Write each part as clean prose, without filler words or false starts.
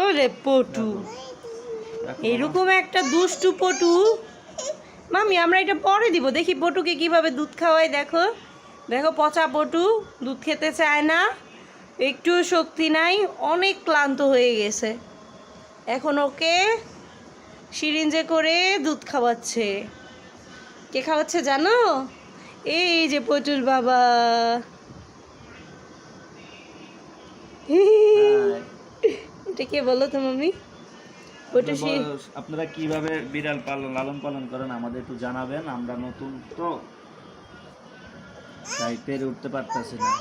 ওরে পটু, এরকম একটা দুষ্টু পটু। মামি আমরা এটা পরে দিব, দেখি পটুকে কিভাবে দুধ খাওয়াই। দেখো দেখো, পচা পটু দুধ খেতে চায় না, একটু শক্তি নাই, অনেক ক্লান্ত হয়ে গেছে। এখন ওকে সিরিঞ্জে করে দুধ খাওয়াচ্ছে। কে খাওয়াচ্ছে জানো? এই যে পটুর বাবা। এটা কে বলো তো মামি? আপনারা কিভাবে বিড়াল লালন পালন করেন আমাদের একটু জানাবেন। আমরা নতুন তো, তাই পেরে উঠতে পারতেছি না।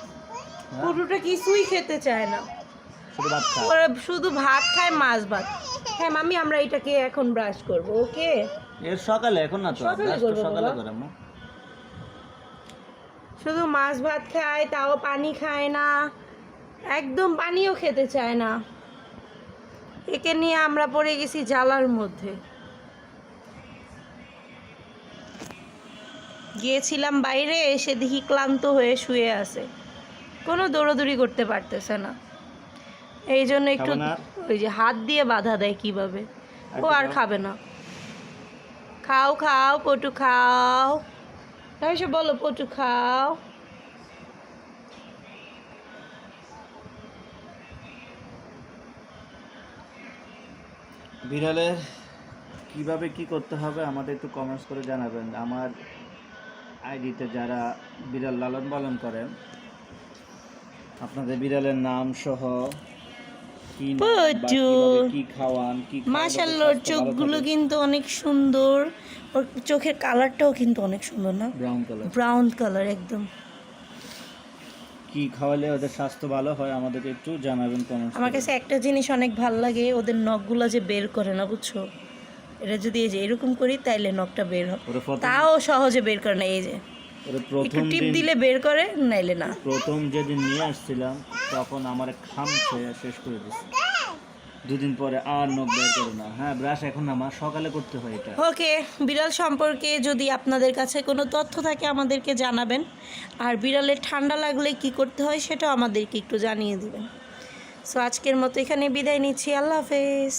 পটুটা কিছুই খেতে চায় না, শুধু ভাত খায়। ওরা শুধু ভাত খায়, মাছ ভাত। হ্যাঁ মামি, আমরা এটাকে এখন ব্রাশ করব। ওকে, এর সকালে, এখন না তো, সকালে ব্রাশ তো করবো সকালে বাবা। করে আম্মু। শুধু মাছ ভাত খায়, তাও পানি খায় না, একদম পানিও খেতে চায় না। একে নিয়ে আমরা পড়ে গেছি জ্বালার মধ্যে। গিয়েছিলাম বাইরে, এসে দেখি ক্লান্ত হয়ে শুয়ে আছে, কোনো দৌড়াদৌড়ি করতে পারতেছে না। এই জন্য একটু খাবে না? ওই যে হাত দিয়ে বাধা দেয় কিভাবে, ও আর খাও। খাবে না। খাও খাও পটু খাও, এসে বলো পটু খাও। বিড়ালের কিভাবে কি করতে হবে আমাদের একটু কমেন্টস করে জানাবেন। আমার আইডিতে যারা বিড়াল লালন পালন করেন, আপনাদের বিড়ালের নাম সহ কি নাম বা পটু, কিভাবে কি খাওয়ান, কি খাওয়ালে মাশাআল্লাহ, ওর স্বাস্থ্য ভালো চোখগুলো থাকে। কিন্তু অনেক সুন্দর, ওর চোখের কালারটাও কিন্তু অনেক সুন্দর না? Brown colour. ব্রাউন কালার একদম। কি খাওয়ালে ওদের স্বাস্থ্য ভালো হয় আমাদেরকে একটু জানাবেন কমেন্টস আমার করে। কাছে একটা জিনিস অনেক ভাল লাগে, ওদের নখগুলো যে বের করে না, বুঝছো? এটা যদি এই যে এরকম করি তাইলে নখটা বের হয়, ওরা প্রথম তাও সহজে বের করে না। এই যে ওরা একটু প্রথম টিপ দিন, দিলে বের করে, নাইলে না। প্রথম যেদিন নিয়ে আসছিলাম তখন আমার খামছে শেষ করে দিচ্ছে। দুদিন পরে আর নখ বের করে না। হ্যাঁ, ব্রাশ এখন না মা, সকালে করতে হয় এটা। ওকে, বিড়াল সম্পর্কে যদি আপনাদের কাছে কোনো তথ্য থাকে আমাদেরকে জানাবেন, আর বিড়ালের ঠান্ডা লাগলে কি করতে হয় সেটাও আমাদেরকে একটু জানিয়ে দিবেন। সো আজকের মতো এখানে বিদায় নিচ্ছি, আল্লাহ হাফেজ।